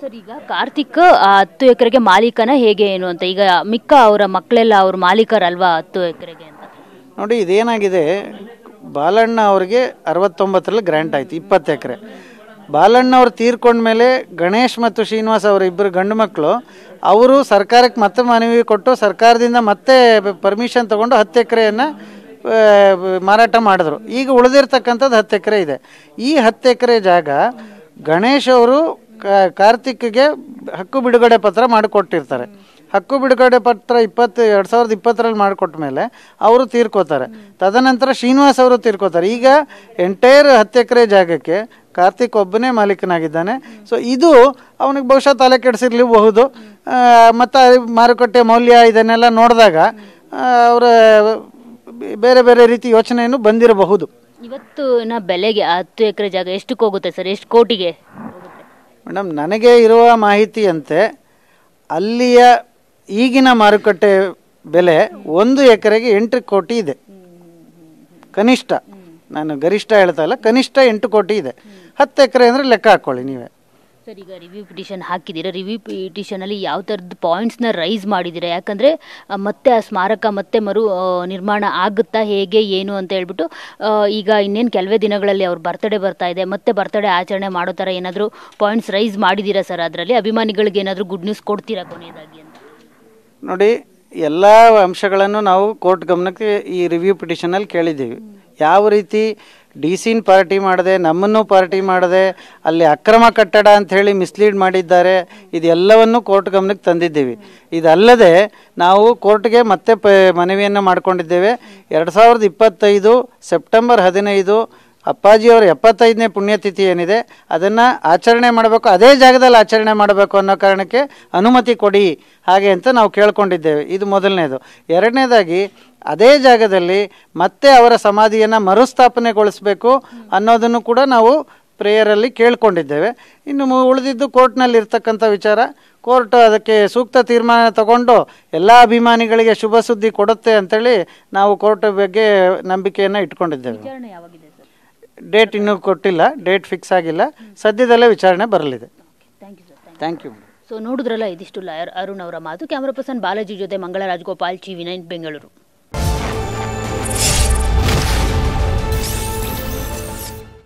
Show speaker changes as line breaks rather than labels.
Sir, ಈಗ ಕಾರ್ತಿಕ್ 10 ಎಕರೆಗೆ ಮಾಲೀಕನ ಹೇಗೆ ಏನು ಅಂತ, ಈಗ ಮಿಕ್ಕ ಅವರ ಮಕ್ಕಳೆಲ್ಲ ಅವ್ರ ಮಾಲೀಕರಲ್ವಾ 10 ಎಕರೆಗೆ ಅಂತ?
ನೋಡಿ, ಇದೇನಾಗಿದೆ, ಬಾಲಣ್ಣ ಅವ್ರಿಗೆ 69ರಲ್ಲಿ ಗ್ರ್ಯಾಂಟ್ ಆಯ್ತು 20 ಎಕರೆ. ಬಾಲಣ್ಣ ಅವ್ರು ತೀರ್ಕೊಂಡ್ಮೇಲೆ ಗಣೇಶ್ ಮತ್ತು ಶ್ರೀನಿವಾಸ್ ಅವರ ಇಬ್ಬರು ಗಂಡು ಮಕ್ಕಳು ಅವರು ಸರ್ಕಾರಕ್ಕೆ ಮತ್ತೆ ಮನವಿ ಕೊಟ್ಟು ಸರ್ಕಾರದಿಂದ ಮತ್ತೆ ಪರ್ಮಿಷನ್ ತಗೊಂಡು 10 ಎಕರೆಯನ್ನು ಮಾರಾಟ ಮಾಡಿದ್ರು. ಈಗ ಉಳಿದಿರ್ತಕ್ಕಂಥದ್ದು 10 ಎಕರೆ ಇದೆ. ಈ 10 ಎಕರೆ ಜಾಗ ಗಣೇಶ್ ಅವರು ಕಾರ್ತಿಕ್ಗೆ ಹಕ್ಕು ಬಿಡುಗಡೆ ಪತ್ರ ಮಾಡಿಕೊಟ್ಟಿರ್ತಾರೆ. ಹಕ್ಕು ಬಿಡುಗಡೆ ಪತ್ರ 2020ರಲ್ಲಿ ಮಾಡಿಕೊಟ್ಟ ಮೇಲೆ ಅವರು ತೀರ್ಕೋತಾರೆ. ತದನಂತರ ಶ್ರೀನಿವಾಸ್ ಅವರು ತೀರ್ಕೋತಾರೆ. ಈಗ ಎಂಟೈರ್ 10 ಎಕರೆ ಜಾಗಕ್ಕೆ ಕಾರ್ತಿಕ್ ಒಬ್ಬನೇ ಮಾಲೀಕನಾಗಿದ್ದಾನೆ. ಸೊ ಇದು ಅವನಿಗೆ ಬಹುಶಃ ತಲೆ ಕೆಡಿಸಿರ್ಲಿಬಹುದು. ಮತ್ತು ಮಾರುಕಟ್ಟೆ ಮೌಲ್ಯ ಇದನ್ನೆಲ್ಲ ನೋಡಿದಾಗ ಅವರ ಬೇರೆ ಬೇರೆ ರೀತಿ ಯೋಚನೆಯನ್ನು ಬಂದಿರಬಹುದು.
ಇವತ್ತಿನ ಬೆಲೆಗೆ 10 ಎಕರೆ ಜಾಗ ಎಷ್ಟಕ್ಕೆ ಹೋಗುತ್ತೆ ಸರ್? ಎಷ್ಟು ಕೋಟಿಗೆ ಹೋಗುತ್ತೆ?
ಮೇಡಮ್, ನನಗೆ ಇರುವ ಮಾಹಿತಿಯಂತೆ ಅಲ್ಲಿಯ ಈಗಿನ ಮಾರುಕಟ್ಟೆ ಬೆಲೆ 1 ಎಕರೆಗೆ 8 ಕೋಟಿ ಇದೆ ಕನಿಷ್ಠ. ನಾನು ಗರಿಷ್ಠ ಹೇಳ್ತಾ ಇಲ್ಲ, ಕನಿಷ್ಠ 8 ಕೋಟಿ ಇದೆ. 10 ಎಕರೆ ಅಂದರೆ ಲೆಕ್ಕ ಹಾಕ್ಕೊಳ್ಳಿ ನೀವೇ.
ಸರ್, ಈಗ ರಿವ್ಯೂ ಪಿಟಿಷನ್ ಹಾಕಿದ್ದೀರಾ. ರಿವ್ಯೂ ಪಿಟಿಷನಲ್ಲಿ ಯಾವ ಥರದ ಪಾಯಿಂಟ್ಸ್ನ ರೈಸ್ ಮಾಡಿದ್ದೀರಾ? ಯಾಕಂದರೆ ಮತ್ತೆ ಆ ಸ್ಮಾರಕ ಮತ್ತೆ ಮರು ನಿರ್ಮಾಣ ಆಗುತ್ತಾ, ಹೇಗೆ ಏನು ಅಂತ ಹೇಳ್ಬಿಟ್ಟು ಈಗ ಇನ್ನೇನು ಕೆಲವೇ ದಿನಗಳಲ್ಲಿ ಅವ್ರ ಬರ್ತ್ಡೇ ಬರ್ತಾ ಇದೆ, ಮತ್ತೆ ಬರ್ತ್ಡೇ ಆಚರಣೆ ಮಾಡೋ ಥರ ಏನಾದರೂ ಪಾಯಿಂಟ್ಸ್ ರೈಸ್ ಮಾಡಿದ್ದೀರಾ ಸರ್? ಅದರಲ್ಲಿ ಅಭಿಮಾನಿಗಳಿಗೆ ಏನಾದರೂ ಗುಡ್ ನ್ಯೂಸ್ ಕೊಡ್ತೀರಾ ಕೊನೆಯದಾಗಿ ಅಂತ?
ನೋಡಿ, ಎಲ್ಲ ಅಂಶಗಳನ್ನು ನಾವು ಕೋರ್ಟ್ ಗಮನಕ್ಕೆ ಈ ರಿವ್ಯೂ ಪಿಟಿಷನಲ್ಲಿ ಕೇಳಿದ್ದೀವಿ. ಯಾವ ರೀತಿ ಡಿಸಿನ್ ಪಾರ್ಟಿ ಮಾಡದೆ, ನಮ್ಮನ್ನು ಪಾರ್ಟಿ ಮಾಡದೆ, ಅಲ್ಲಿ ಅಕ್ರಮ ಕಟ್ಟಡ ಅಂತ ಹೇಳಿ ಮಿಸ್ಲೀಡ್ ಮಾಡಿದ್ದಾರೆ, ಇದೆಲ್ಲವನ್ನು ಕೋರ್ಟ್ ಗಮನಕ್ಕೆ ತಂದಿದ್ದೀವಿ. ಇದಲ್ಲದೆ ನಾವು ಕೋರ್ಟ್ಗೆ ಮತ್ತೆ ಮನವಿಯನ್ನು ಮಾಡಿಕೊಂಡಿದ್ದೇವೆ. 2025 ಸೆಪ್ಟೆಂಬರ್ 15 ಅಪ್ಪಾಜಿಯವರ 75ನೇ ಪುಣ್ಯತಿಥಿ ಏನಿದೆ ಅದನ್ನು ಆಚರಣೆ ಮಾಡಬೇಕು, ಅದೇ ಜಾಗದಲ್ಲಿ ಆಚರಣೆ ಮಾಡಬೇಕು ಅನ್ನೋ ಕಾರಣಕ್ಕೆ ಅನುಮತಿ ಕೊಡಿ ಹಾಗೆ ಅಂತ ನಾವು ಕೇಳ್ಕೊಂಡಿದ್ದೇವೆ. ಇದು ಮೊದಲನೇದು. ಎರಡನೇದಾಗಿ ಅದೇ ಜಾಗದಲ್ಲಿ ಮತ್ತೆ ಅವರ ಸಮಾಧಿಯನ್ನು ಮರುಸ್ಥಾಪನೆಗೊಳಿಸಬೇಕು ಅನ್ನೋದನ್ನು ಕೂಡ ನಾವು ಪ್ರೇಯರಲ್ಲಿ ಕೇಳ್ಕೊಂಡಿದ್ದೇವೆ. ಇನ್ನು ಉಳಿದಿದ್ದು ಕೋರ್ಟ್ನಲ್ಲಿ ಇರ್ತಕ್ಕಂಥ ವಿಚಾರ. ಕೋರ್ಟ್ ಅದಕ್ಕೆ ಸೂಕ್ತ ತೀರ್ಮಾನ ತಗೊಂಡು ಎಲ್ಲ ಅಭಿಮಾನಿಗಳಿಗೆ ಶುಭ ಸುದ್ದಿ ಕೊಡುತ್ತೆ ಅಂತೇಳಿ ನಾವು ಕೋರ್ಟ್ ಬಗ್ಗೆ ನಂಬಿಕೆಯನ್ನು ಇಟ್ಕೊಂಡಿದ್ದೇವೆ. ಡೇಟ್ ಇನ್ನೂ ಕೊಟ್ಟಿಲ್ಲ, ಡೇಟ್ ಫಿಕ್ಸ್ ಆಗಿಲ್ಲ. ಸದ್ಯದಲ್ಲೇ ವಿಚಾರಣೆ ಬರಲಿದೆ. Thank you.
ಸೊ ನೋಡಿದ್ರಲ್ಲ, ಇದಿಷ್ಟು ಲಾಯರ್ ಅರುಣ್ ಅವರ ಮಾತು. ಕ್ಯಾಮರಾ ಪರ್ಸನ್ ಬಾಲಾಜಿ ಜೊತೆ ಮಂಗಳ ರಾಜಗೋಪಾಲ್, ಟಿವಿ9 ಬೆಂಗಳೂರು.